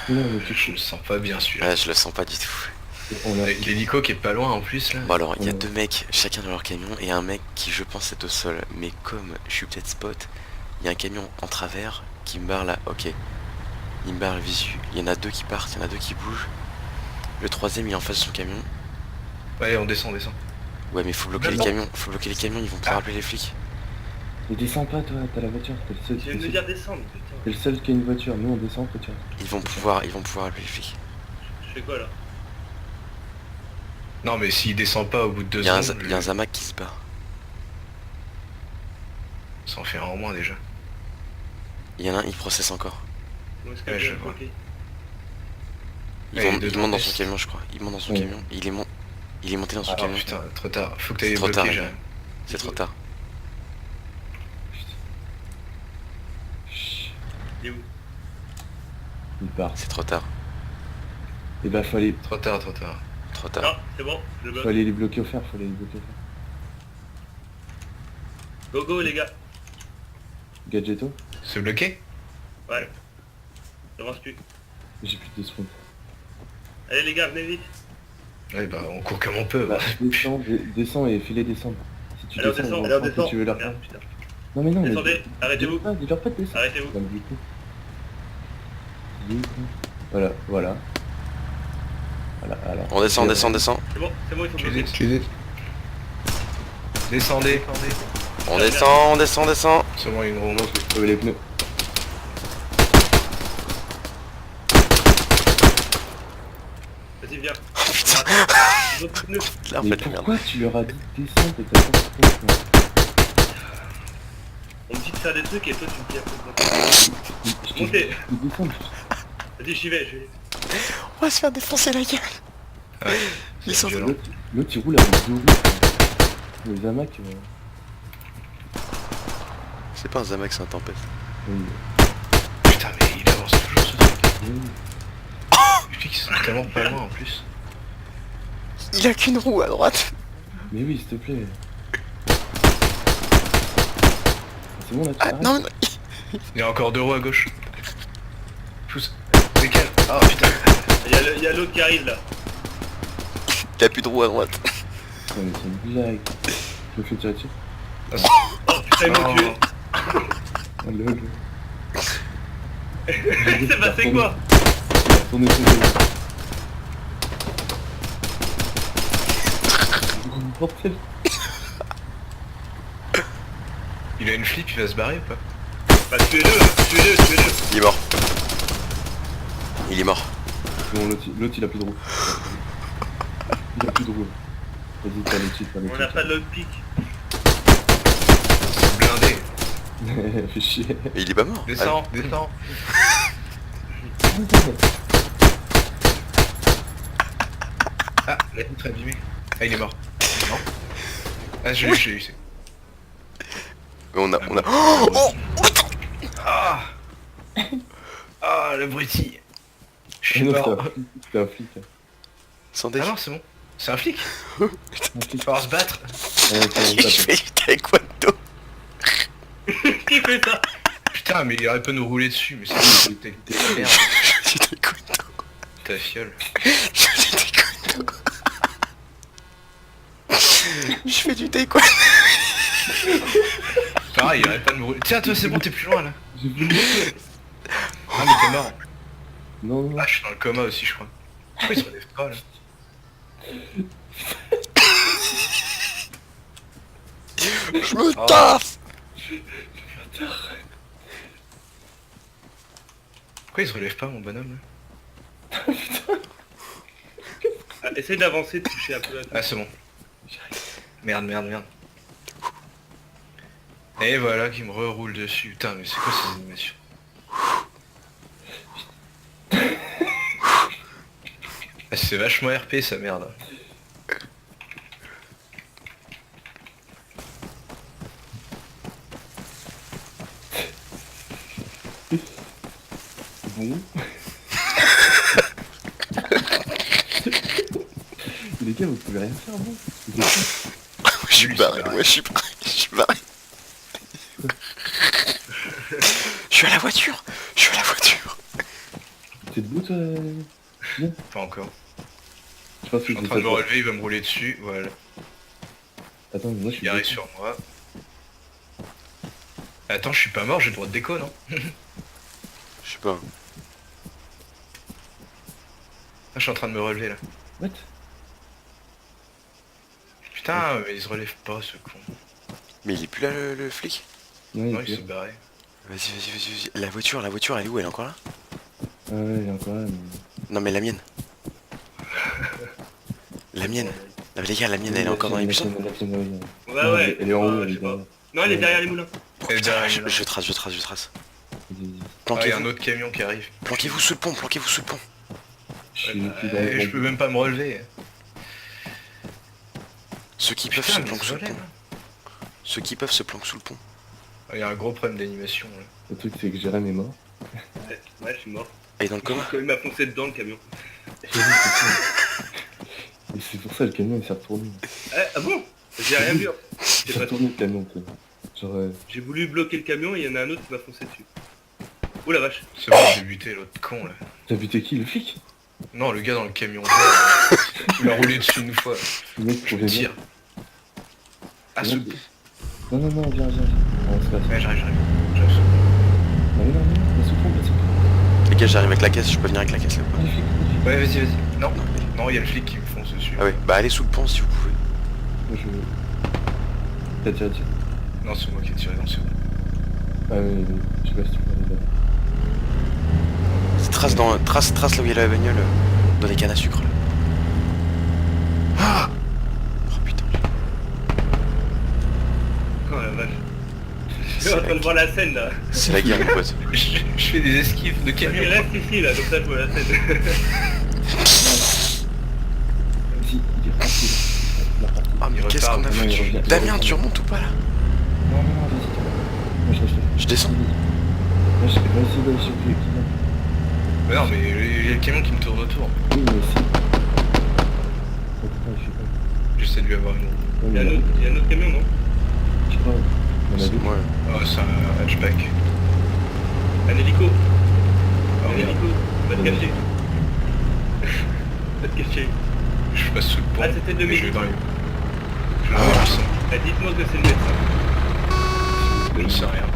Non, mais Je le sens pas bien celui-là. Ouais, je le sens pas du tout. on a... Avec l'hélico qui est pas loin en plus là. Bon alors, il y a Ouais. deux mecs, chacun dans leur camion, et un mec qui je pense est au sol. Mais comme je suis peut-être spot, il y a un camion en travers qui me barre là. Ok. Il me barre le visu. Il y en a deux qui partent, il y en a deux qui bougent. Le troisième il est en face de son camion. Ouais, on descend, on descend. Ouais mais faut bloquer les Non. camions, ils vont pouvoir appeler les flics. Mais descends pas toi, t'as la voiture, t'es le seul, Tu viens de me dire descendre, putain. t'es le seul qui a une voiture, nous on descend voiture. Ils vont pouvoir appeler les flics. Je fais quoi là? Non mais s'il descend pas au bout de 2 Il y a secondes, un Zamac qui se bat. ça en fait un en moins déjà. Il y en a un, il processe encore. Où est-ce Ouais, que je je vois. bloqué? Ouais, il est Il dedans, monte dans mais son c'est- camion je crois. Il monte dans son Ouais. camion. Il est monté dans son Ah camion. putain, trop tard. Faut que t'ailles C'est trop tard, bloquer, les gars. Jérémy. C'est trop tard. Chut, Il est où? il part. C'est trop tard. Et bah faut aller, Trop tard, trop tard. Trop tard. Non, c'est bon, je le faut bloque. aller les bloquer au fer, faut aller les bloquer au fer. Go go les gars. Gadgeto, Se bloquer? Ouais. J'avance plus. j'ai plus de spawn. Allez les gars, venez vite. Ouais bah on court comme on peut. Bah descends, descends et file descendre. Si tu Allez on descends, descend, on allez on va descend. que tu veux leur faire. Merde, putain. Non mais non, mais... Descendez, arrêtez-vous. Dis-leur pas de descendre. Arrêtez-vous. Donc, du coup. Voilà, voilà. Voilà, alors. On descend, Descends. descend. C'est bon, il faut Tu bloquer. les tu les- Descendez. On descend. Seulement une ronde. Les pneus. Vas-y viens. Putain. Votre pneu. Là en Mais fait la merde. pourquoi tu leur as dit de descendre et t'as pas compris? On me dit de faire des trucs et toi tu me dis un peu de Montez. Descendre. Vas-y j'y vais, On va se faire défoncer la gueule. Ouais. Ils sont violent. L'autre il roule avec deux roues. Les Zamac, C'est pas un Zamac, c'est un tempête. oui. Putain mais il avance toujours ce truc. Oui. Les flics ils sont tellement pas loin en plus. Il a qu'une roue à droite. Mais oui, s'il te plaît. C'est bon là, tu Ah t'arrêtes. non, non. Il y a encore 2 roues à gauche. Pousse. Décale. Ah putain. Il y a l'autre qui arrive là. Il a plus de roue à droite. Non, mais c'est une blague. Je me fais tirer dessus. Oh putain ils m'ont tué. Oh, lol. C'est passé quoi? Tournez son vélo. Bordel. Il a une flip, il va se barrer ou pas? Bah tuez-le. Il est mort. Il est mort. Bon, l'autre il a plus de roue. Il a plus de roue. Vas-y, t'as les cheats, t'as les On n'a pas de lockpick. C'est blindé. cheats. Fais chier. Et il est pas mort. Descends, descends. Ah, la vitre abîmée. Ah, il est mort. Non. Ah, je l'ai eu, c'est. Mais on a... Ah Ah, l'abruti. Je suis Non, mort. c'était un flic. Sans Ah déch. non, c'est bon. C'est un flic. Un flic. Il va se battre. Je fais du taekwondo. Qui fait ça? Putain, mais il aurait pas nous rouler dessus, mais c'est t'es la merde. Je fais du taekwondo. Ta fiole. Je fais du taekwondo. Je fais du taekwondo. Pareil, il aurait pas de nous rouler. Tiens, toi, c'est bon, t'es plus loin là. J'ai voulu. Ah, mais t'es mort. Non, non. Ah, je suis dans le coma aussi, je crois. Pourquoi il se relève pas là? Je me Oh. taffe. Pourquoi il se relève pas, mon bonhomme là? Ah, essaye d'avancer, de toucher un peu à Ah, c'est bon. Merde, merde, merde. Et voilà qui me reroule dessus. Putain, mais c'est quoi ces animations? Ah, c'est vachement RP sa merde. Bon. Les gars, vous pouvez rien faire, bon. Vous êtes fous. Je suis barré, ouais, je suis barré. Je suis à la voiture. t'es debout toi? Pas encore. Je pense Je que suis en train de me relever, il va me rouler dessus, voilà. Attends, mais moi je suis Il arrive sur moi. Attends, je suis pas mort, j'ai le droit de déco, non? Je sais pas. Ah, je suis en train de me relever là. What? Putain, mais il se relève pas ce con. Mais il est plus là le flic? Non, Non, il il est s'est barré. Vas-y. La voiture, elle est où? Elle est encore là? Ah ouais, il est encore là, mais... Non mais la mienne. La mienne. Non mais les gars, la mienne, elle est encore dans les buissons. Ouais. Elle est en haut, je elle est sais pas. derrière. Non, elle est derrière les moulins. Oh, Elle est putain, derrière les je moulins. trace. Vas-y, vas-y. Ah, il y a un Planquez-vous. autre camion qui arrive. Planquez-vous sous le pont, Je suis plus dans Je le peux même pas me relever. Ceux qui peuvent Putain, se mais planquent sous le désolé, pont. là. Ceux qui peuvent se planquent sous le pont. Il y a un gros problème d'animation là. Le truc c'est que Jérém est mort. Ouais, je suis mort. Et dans le coma. Il m'a foncé dedans le camion. Et c'est pour ça le camion il s'est retourné. Ah bon? J'ai rien vu. Il s'est retourné le camion, tu sais. Genre... J'ai voulu bloquer le camion et il y en a un autre qui m'a foncé dessus. Oh la vache. C'est bon, j'ai buté l'autre con là. T'as buté qui, le flic? Non, le gars dans le camion vert, là. Il m'a roulé dessus une fois. Le mec Je pour tire. Ah, ce... Non, viens. On se passe. Ouais, j'arrive. Non, la souffrance. Les gars, j'arrive avec la caisse, je peux venir avec la caisse là. Ouais, vas-y. Non, Non, mais- non, il y a le flic qui me fonce dessus. Ah ouais, bah allez sous le pont si vous pouvez. Moi je... T'as tiré dessus? Non, c'est moi qui ai tiré dans le second. Ah oui, je sais pas si tu peux aller là. Trace là où il y a la bagnole, dans les cannes à sucre là. Ah oh putain. Oh la vache. Je suis en train de voir la scène là. C'est la guerre mon pote. Je fais des esquives de Il camion. reste ici là, comme ça je vois la scène. Vas-y, il est parti là. Ah mais Il qu'est-ce repart, qu'on a non, il foutu? revient. Damien, tu remontes ou pas là? Non, vas-y. Moi je Je descends. Moi je vais pas essayer d'aller sur le camion. Mais non, mais il y a le camion qui me tourne autour. Oui, mais si. Oh putain, je sais pas. J'essaie de lui avoir une roue. Ouais, Il y a un autre camion, non? Je sais pas. Il y en a deux. Ouais. Oh, c'est un hatchback. Un hélico. Oh, Un merde. hélico. Va te cacher. Va te cacher. Je passe sous le pont. Ah, c'était le et je vais médecin. dans les... Je vais dans les buissons. Ah, dites-moi que c'est le médecin. Je sais rien.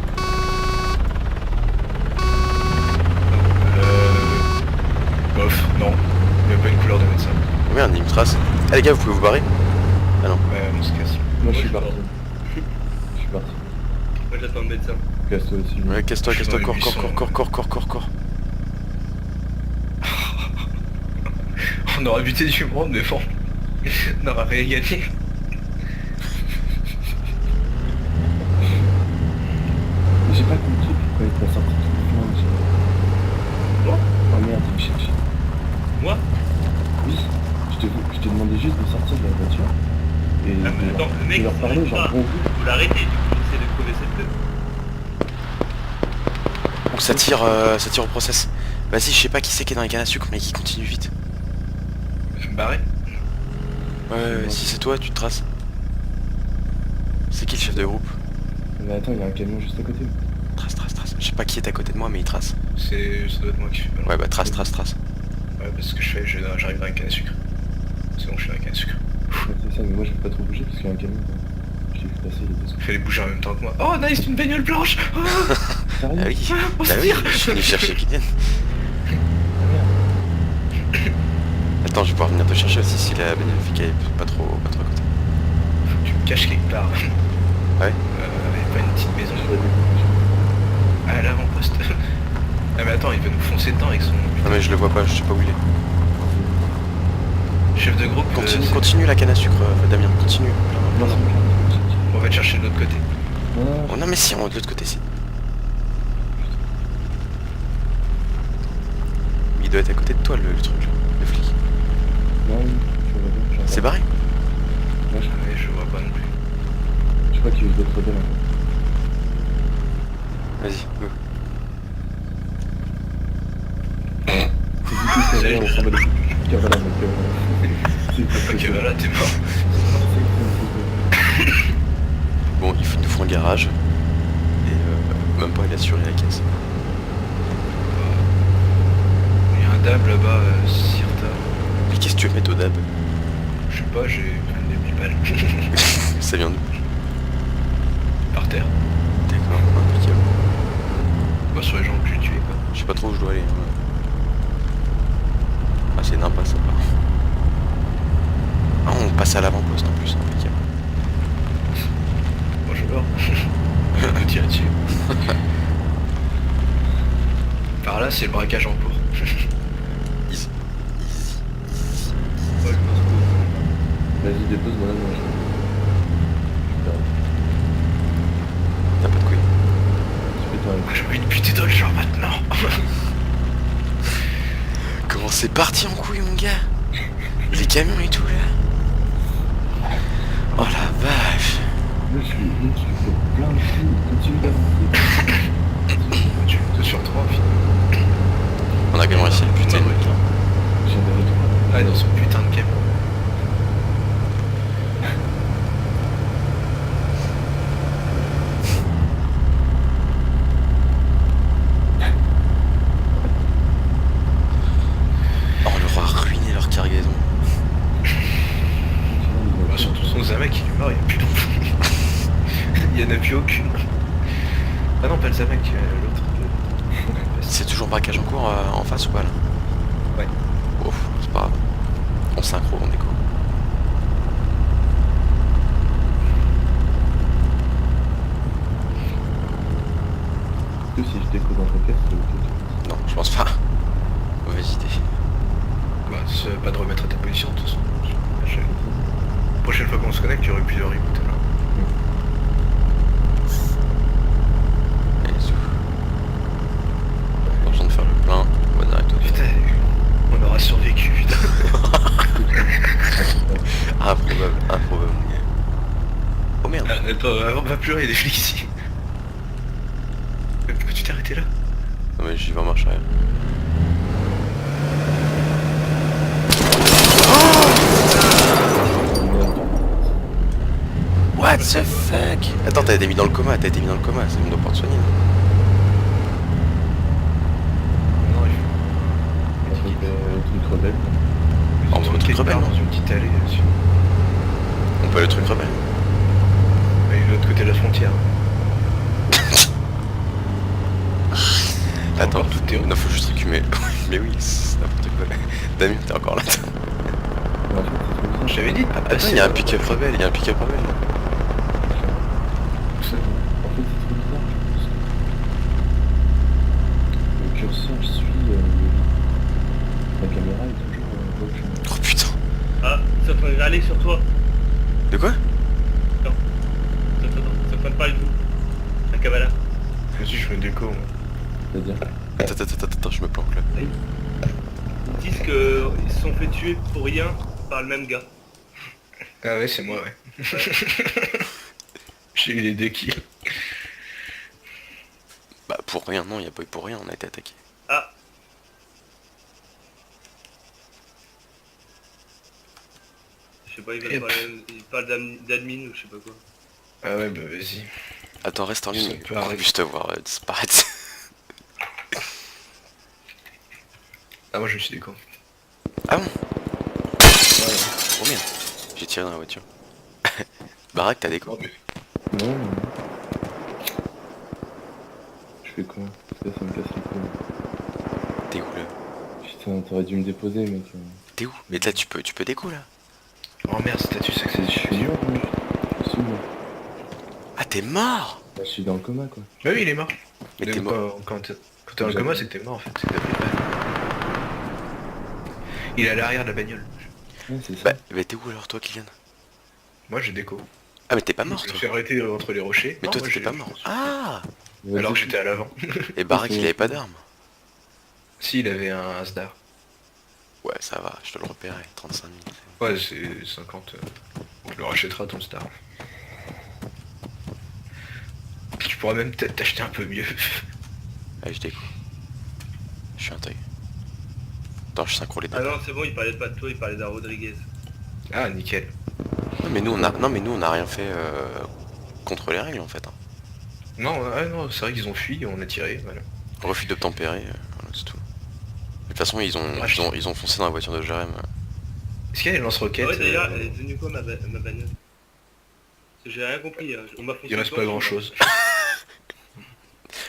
Bof, non. Il n'y a pas une couleur de médecin. Oh merde, il me trace. Ah les gars, vous pouvez vous barrer? Ah non. Ouais, on se casse. Moi je suis je suis parti. mort. Je suis parti. Moi j'attends le médecin. Casse-toi aussi. Ouais, casse-toi, Je suis dans les corps. buissons. On aura buté du monde, mais bon. On aura rien gagné. Mais j'ai pas compris pourquoi il est pas sorti tout le monde. Bon. Oh merde, il me cherche. Moi? Oui, je t'ai demandé juste de sortir de la voiture et Ah, mais attends, le mec, de leur il parler, s'arrête genre pas. bonjour. Faut l'arrêter, du coup j'essaie de crever cette queue. Donc ça tire au process. Vas-y, je sais pas qui c'est qui est dans les cannes à sucre, mais qui continue vite. Je vais me barrer. Ouais, si c'est toi, tu te traces. C'est qui le chef de groupe? Mais attends, il y a un camion juste à côté. Trace. Je sais pas qui est à côté de moi, mais il trace. Ça doit être moi qui fais pas. Ouais, bah trace. Ouais, parce que je fais, j'arrive dans la canne à sucre. C'est bon, je suis dans la canne à sucre. Ouais, c'est ça, mais moi je peux pas trop bouger parce qu'il y a un camion. Quoi. Je l'ai vu passer, il était sous. Fallait bouger en même temps que moi. Oh nice, une bagnole blanche. Oh, Sérieux? Ah oui, oh, bah c'est oui, bien. je suis venu chercher Kylian. Ah, merde. Attends, je vais pouvoir venir te chercher aussi si la bénéfique est pas trop à côté. Faut que tu me caches quelque part. Ouais. Pas une petite maison. À l'avant-poste. Ah mais attends, il va nous foncer dedans avec son... Non mais je le vois pas, je sais pas où il est. Chef de groupe. Continue la canne à sucre, Damien, continue. Non, non, On va te chercher de l'autre côté. non, Oh non mais si, on va de l'autre côté, si. Il doit être à côté de toi le truc là, le flic. non, je vois bien. C'est barré? Ouais, Ouais, je vois pas non plus. je crois qu'il veut d'être rebelle. Vas-y, go. C'est du coup, on s'en va les couilles. Kavala, mec, Ok, voilà, t'es mort. Bon, il nous faut un garage. Et même pas, il a assuré la caisse. Il y a un dab là-bas, Sirta. Mais qu'est-ce que tu veux mettre au dab? Je sais pas, j'ai une demi-balle. Ça vient d'où? Par terre. D'accord, impeccable. Pas sur les gens que j'ai tués quoi. Je sais pas trop où je dois aller. Ouais. Ah c'est n'importe ça part. Ah on passe à l'avant-poste en plus, impeccable. Bonjour. Je vais tirer dessus. Par là c'est le braquage en cours. Easy. Ouais, je pense Vas-y, dépose-moi là, moi. T'as pas de couilles. Tu fais toi Ah, j'ai envie de buter dans le genre maintenant. Comment c'est parti en couille mon gars? Les camions et tout là. Oh la vache. Là, je fais plein de coups. Continue d'avancer. Tu es 2 sur 3 finalement. On a quand même réussi à le buter. J'en ai retrouvé. Ah dans son putain de camion. Oh on leur a ruiné leur cargaison. Bah, surtout son Zamek il est mort, il n'y a plus d'enfants. Il n'y en a plus aucune. Ah non pas le Zamek, l'autre. C'est toujours braquage en cours en face ou pas là? Ouais. Ouf, c'est pas grave. On synchro, on déco. Que si je déco dans ta caisse, c'est ok. Non, je pense pas. Mauvaise idée. Bah c'est pas de remettre à ta position de toute façon. Prochaine fois qu'on se connecte, il y aurait plus de reboot alors. Allez, souffle. Attention de faire le plein. On va direct au Putain, on aura survécu putain. Improbable, improbable. Oh merde. Ah, attends, avant va pleurer, il y a des flics ici. Mais pourquoi tu t'es arrêté là? Non mais j'y vais en marche arrière. What the fuck? Attends, t'as été mis dans le coma, c'est bon de pas te soigner. Non, il faut. Le truc rebelle. On va au truc rebelle, dans une petite allée dessus. On peut aller au truc rebelle. Et de l'autre côté de la frontière. Attends, Encore tout est non, faut juste récupérer. Mais oui, c'est n'importe quoi. Damien, t'es encore là. Mais en fait, c'est trop Je bizarre. t'avais dit de pas Ah, passer. il y a un pick-up rebelle, il y a un pick-up rebelle là. En fait, c'est trop bizarre. Le curseur suit la caméra est toujours recul. Oh putain. Ah, ça peut aller sur toi. De quoi? Ça peut parler de vous. La Kavala. Vas-y, je me déco moi. C'est-à-dire Attends, je me planque là. Ils disent qu'ils se sont fait tuer pour rien par le même gars. Ah ouais, c'est moi, ouais. J'ai eu les 2 kills. Bah pour rien, non, il y a pas eu pour rien, on a été attaqué. Ah, je sais pas, il parle d'admin ou je sais pas quoi. Ah ouais, bah vas-y. Attends, reste en ligne, Ça peut on va arriver. juste te voir disparaître. Ah moi je me suis déco. Ah bon? Ouais. Oh merde, j'ai tiré dans la voiture. Baraque, t'as des quoi? Non, non. Je fais quoi? Ça me casse les couilles. T'es où là? Putain, t'aurais dû me déposer, mec. T'es où? Mais là tu peux déco là. Oh merde, statut Je succès. suis mort, mec. Je suis mort. Ah t'es mort? Bah, je suis dans le coma, quoi. Bah oui, il est mort. Mais t'es mort. Quand t'es dans le coma, c'est que t'es mort en fait. C'est que t'as pris mal. Il est à l'arrière de la bagnole. Ouais, c'est ça. Bah t'es où alors toi Kylian? Moi j'ai déco. Ah mais t'es pas mort Je me toi. suis arrêté entre les rochers. Mais Non, toi moi, t'étais j'ai- pas mort. Ah. Vas-y. Alors que j'étais à l'avant. Et Baraque il avait pas d'arme. Si, il avait un Asdar. Ouais ça va, je te le repérais, 35 000. Ouais, c'est 50. Tu le rachèteras ton Star. Tu pourras même peut-être t'acheter un peu mieux. Allez je déco. Je suis un taille. Attends, je synchro les deux. Ah non, c'est bon, il parlait pas de toi, il parlait d'un Rodriguez. Ah, nickel. Non mais nous on a rien fait contre les règles en fait. Hein. Non, non, c'est vrai qu'ils ont fui, on a tiré, voilà. Refus d'obtempérer, voilà, c'est tout. Et façon, ils ont foncé dans la voiture de Jérém. Est-ce qu'il y a des lance-roquettes Ouais, d'ailleurs, elle est devenue quoi ma bagnole? Parce que j'ai rien compris, hein. On m'a foncé Il reste dedans, pas grand chose.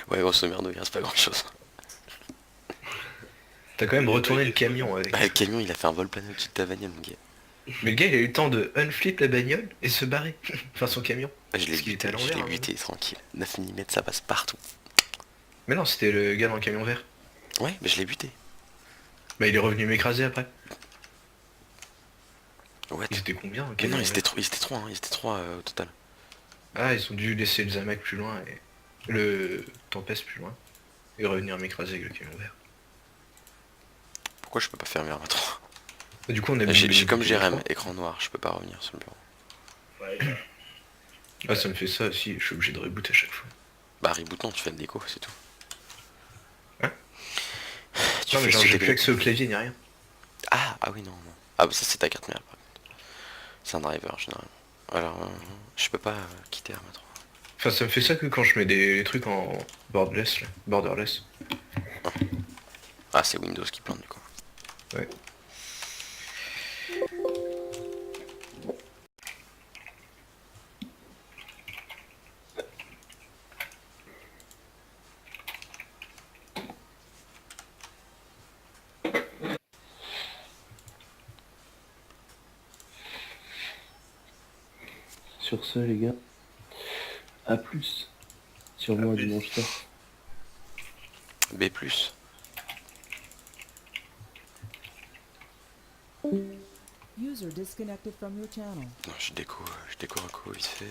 Ouais, grosso merdo, il reste pas grand chose. T'as quand même retourné le camion avec. Bah, le camion, il a fait un vol plané au-dessus de ta bagnole, mon gars. Mais le gars il a eu le temps de unflip la bagnole et se barrer. Enfin son camion. Bah, je l'ai Parce qu'il était à l'envers, hein. buté, tranquille. 9 mm, ça passe partout. Mais non, c'était le gars dans le camion vert. Ouais, mais je l'ai buté. Bah il est revenu m'écraser après. Ouais, Ils étaient combien le mais camion non, vert ils étaient trois, hein, ils étaient trois au total. Ah, ils ont dû laisser le Zamak plus loin et le Tempest plus loin. Et revenir m'écraser avec le camion vert. Pourquoi je peux pas faire mieux maintenant? Et du coup on a J'ai comme les Jérém, trois. écran noir, je peux pas revenir sur le bureau. Ouais, Ah ça me fait ça aussi, je suis obligé de reboot à chaque fois. Bah reboot non, tu fais de l'écho, c'est tout. Hein Tu Non mais fais genre ce j'ai que plus accès au clavier ni rien. Ah oui non, non. Ah bah ça c'est ta carte mère par contre. C'est un driver généralement. Alors je peux pas quitter Arma 3. Enfin ça me fait ça que quand je mets des trucs en borderless là. Borderless. Ah c'est Windows qui plante du coup. Ouais. Sur ce, les gars, à plus. Sur moi plus. dimanche soir. B+. User disconnected from your channel. Non, je déco un coup vite fait.